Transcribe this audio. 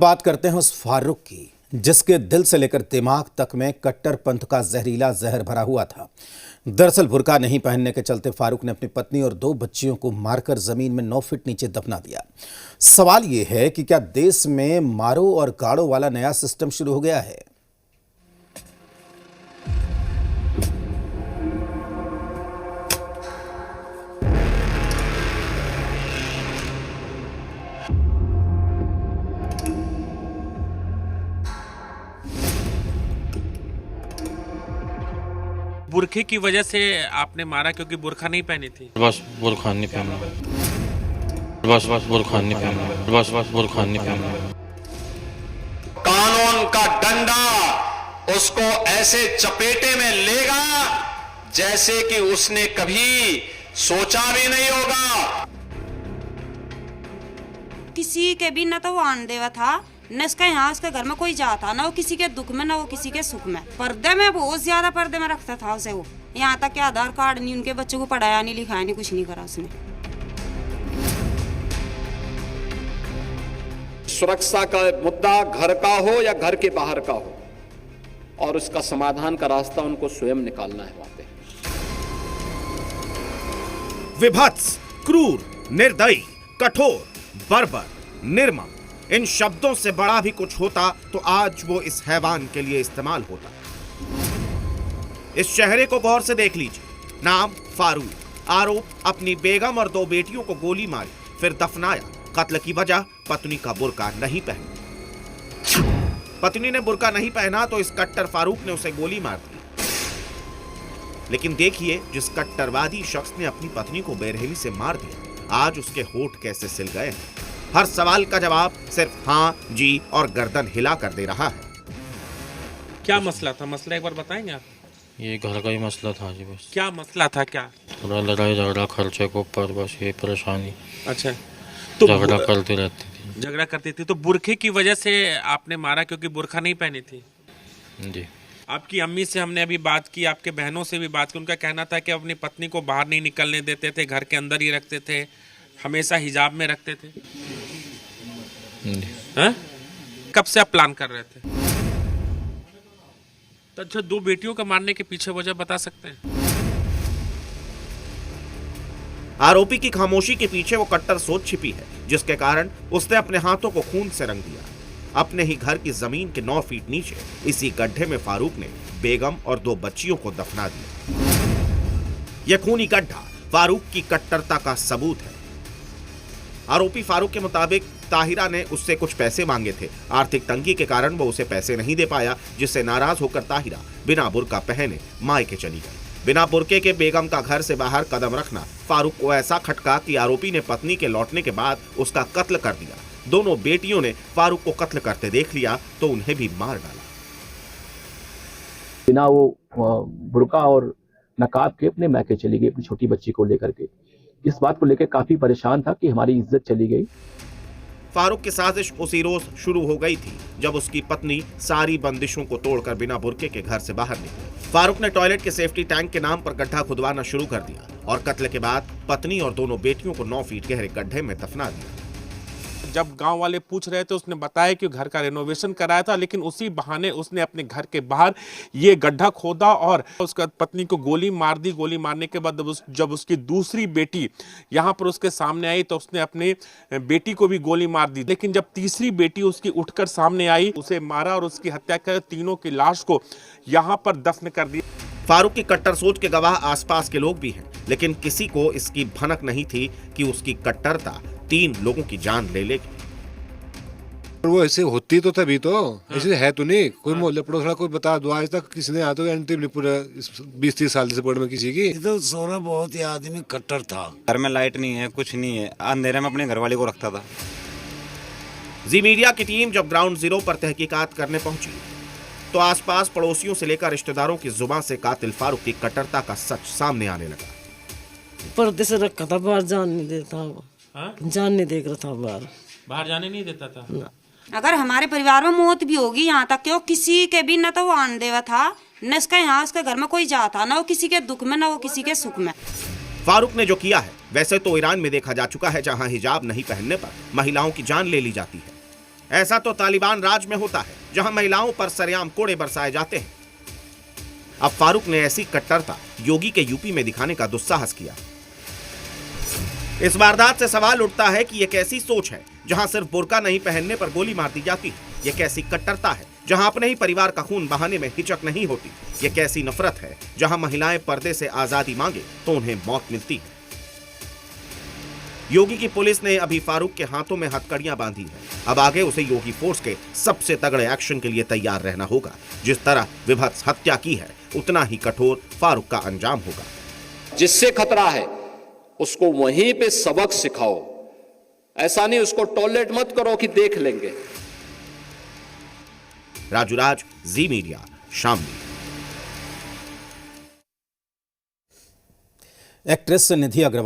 बात करते हैं उस फारूक की जिसके दिल से लेकर दिमाग तक में कट्टरपंथ का जहरीला जहर भरा हुआ था। दरअसल बुर्का नहीं पहनने के चलते फारूक ने अपनी पत्नी और 2 बच्चियों को मारकर जमीन में 9 फीट नीचे दफना दिया। सवाल यह है कि क्या देश में मारो और गाड़ो वाला नया सिस्टम शुरू हो गया है? बुरखे की वजह से आपने मारा क्योंकि बुरखा नहीं पहनी थी? बस बुरखा नहीं पहना, बस बुरखा नहीं पहना, बस बुरखा नहीं पहना। कानून का डंडा उसको ऐसे चपेटे में लेगा जैसे कि उसने कभी सोचा भी नहीं होगा। किसी के भी न तो वो आन देवा था, न इसका यहाँ उसके घर में कोई जाता, ना वो किसी के दुख में, ना वो किसी के सुख में। पर्दे में बहुत ज्यादा पर्दे में रखता था उसे वो, यहाँ तक कि आधार कार्ड नहीं, उनके बच्चों को पढ़ाया नहीं, लिखाया नहीं, कुछ नहीं करा उसने। सुरक्षा का मुद्दा घर का हो या घर के बाहर का हो, और उसका समाधान का रास्ता उनको स्वयं निकालना है। वहां पे विभत्स, क्रूर, निर्दयी, कठोर, बर्बर, निर्मम, इन शब्दों से बड़ा भी कुछ होता तो आज वो इस हैवान के लिए इस्तेमाल होता। इस चेहरे को गौर से देख लीजिए। नाम फारूक, आरोप अपनी बेगम और 2 बेटियों को गोली मारी फिर दफनाया। कत्ल की वजह पत्नी का बुर्का नहीं पहना। पत्नी ने बुर्का नहीं पहना तो इस कट्टर फारूक ने उसे गोली मार दी। लेकिन देखिए, जिस कट्टरवादी शख्स ने अपनी पत्नी को बेरहमी से मार दिया, आज उसके होठ कैसे सिल गए हैं। हर सवाल का जवाब सिर्फ हाँ, जी और गर्दन हिला कर दे रहा है। क्या मसला था? मसला एक बार बताएंगे आप? ये घर का ही मसला था जी। बस क्या मसला था? क्या थोड़ा लड़ाई झगड़ा, खर्चे के ऊपर, बस ये परेशानी। अच्छा, तो झगड़ा करती रहती थी। झगड़ा करती थी। तो बुरखे की वजह से आपने मारा क्योंकि बुरखा नहीं पहनी थी? जी। आपकी अम्मी से हमने अभी बात की, आपके बहनों से भी बात की। उनका कहना था कि अपनी पत्नी को बाहर नहीं निकलने देते थे, घर के अंदर ही रखते थे, हमेशा हिजाब में रखते थे। हाँ? कब से आप प्लान कर रहे थे? तो अच्छा, 2 बेटियों का मारने के पीछे वजह बता सकते हैं? आरोपी की खामोशी के पीछे वो कट्टर सोच छिपी है, जिसके कारण उसने अपने हाथों को खून से रंग दिया। अपने ही घर की जमीन के 9 फीट नीचे इसी गड्ढे में फारूक ने बेगम और 2 बच्चियों को दफना दिया। यह खूनी गड्ढा फारूक की कट्टरता का सबूत है। आरोपी फारूक के मुताबिक ताहिरा ने उससे कुछ पैसे मांगे थे। आर्थिक तंगी के कारण वो उसे पैसे नहीं दे पाया, जिससे नाराज होकर ताहिरा बिना बुर्का पहने मायके चली गई। बिना बुर्के के बेगम का घर से बाहर कदम रखना फारूक को ऐसा खटका कि आरोपी ने पत्नी के लौटने के बाद उसका कत्ल कर दिया। दोनों बेटियों ने फारूक को कत्ल करते देख लिया तो उन्हें भी मार डाला। बिना वो बुर्का और नकाब के अपने मैके चली गई अपनी छोटी बच्ची को लेकर के। इस बात को लेकर काफी परेशान था कि हमारी इज्जत चली गई। फारूक की साजिश उसी रोज शुरू हो गई थी जब उसकी पत्नी सारी बंदिशों को तोड़कर बिना बुर्के के घर से बाहर निकली। फारूक ने टॉयलेट के सेफ्टी टैंक के नाम पर गड्ढा खुदवाना शुरू कर दिया और कत्ल के बाद पत्नी और दोनों बेटियों को 9 फीट गहरे गड्ढे में दफना दिया। जब गांव वाले पूछ रहे थे, उसने बताया कि घर का रेनोवेशन कराया था, लेकिन उसी बहाने उसने अपने घर के बाहर ये गड्ढा खोदा और उसका पत्नी को गोली मार दी। गोली मारने के बाद जब उसकी दूसरी बेटी यहाँ पर उसके सामने आई तो उसने अपनी बेटी को भी गोली मार दी। लेकिन जब तीसरी बेटी उसकी उठकर सामने आई, उसे मारा और उसकी हत्या कर तीनों की लाश को यहाँ पर दफन कर दिया। फारूक की कट्टर सोच के गवाह आसपास के लोग भी हैं, लेकिन किसी को इसकी भनक नहीं थी कि उसकी कट्टरता 3 लोगों की जान ले लेगी। वो ऐसे होती तो तभी तो ऐसे है तो नहीं। कोई मोहल्ले पड़ोस कोई बता दो, आज तक किसी ने तो एंट्री नहीं पूरा 20-30 साल से पढ़ में किसी की। तो सोना बहुत ही आदमी कट्टर था। घर में लाइट नहीं है, कुछ नहीं है, अंधेरे में अपने घरवाले को रखता था। जी मीडिया की टीम जब ग्राउंड जीरो पर तहकीकात करने पहुंची तो आसपास पड़ोसियों से लेकर रिश्तेदारों की जुबान से कातिल फारूक की कट्टरता का सच सामने आने लगा। पर्दे से रखा था, बाहर जान नहीं देता। जान नहीं देख रहा था, बाहर जाने नहीं देता था ना। अगर हमारे परिवार में मौत भी होगी, यहाँ तक कि वो किसी के भी न तो वो आन देवा था, न इसका यहाँ उसके घर में कोई जाता, ना वो किसी के दुख में, ना वो किसी के सुख में। फारूक ने जो किया है वैसे तो ईरान में देखा जा चुका है, जहां हिजाब नहीं पहनने पर महिलाओं की जान ले ली जाती है। ऐसा तो तालिबान राज में होता है, जहां महिलाओं पर सरेआम कोड़े बरसाए जाते हैं। अब फारूक ने ऐसी कट्टरता योगी के यूपी में दिखाने का दुस्साहस किया। इस वारदात से सवाल उठता है कि यह कैसी सोच है, जहां सिर्फ बुर्का नहीं पहनने पर गोली मार दी जाती है। यह कैसी कट्टरता है, जहां अपने ही परिवार का खून बहाने में हिचक नहीं होती। यह कैसी नफरत है, जहां महिलाएं पर्दे से आजादी मांगे तो उन्हें मौत मिलती है। योगी की पुलिस ने अभी फारूक के हाथों में हथकड़ियां बांधी है। अब आगे उसे योगी फोर्स के सबसे तगड़े एक्शन के लिए तैयार रहना होगा। जिस तरह विभत्स हत्या की है, उतना ही कठोर फारूक का अंजाम होगा। जिससे खतरा है उसको वहीं पे सबक सिखाओ, ऐसा नहीं उसको टॉयलेट मत करो कि देख लेंगे। राजू राज, जी मीडिया, शामली। एक्ट्रेस निधि अग्रवाल